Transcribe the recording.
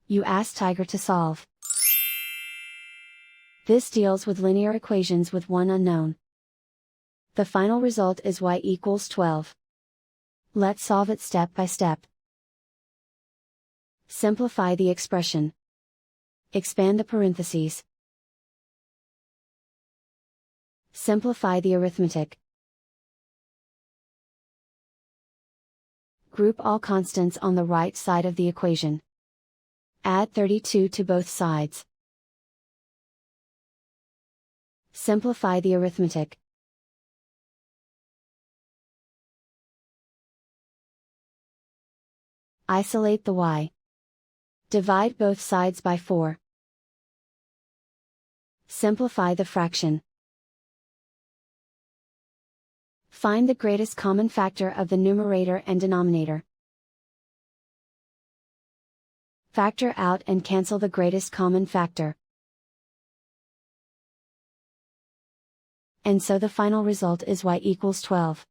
You ask Tiger to solve. This deals with linear equations with one unknown. The final result is y equals 12. Let's solve it step by step. Simplify the expression. Expand the parentheses. Simplify the arithmetic. Group all constants on the right side of the equation. Add 32 to both sides. Simplify the arithmetic. Isolate the y. Divide both sides by 4. Simplify the fraction. Find the greatest common factor of the numerator and denominator. Factor out and cancel the greatest common factor. And so the final result is y equals 12.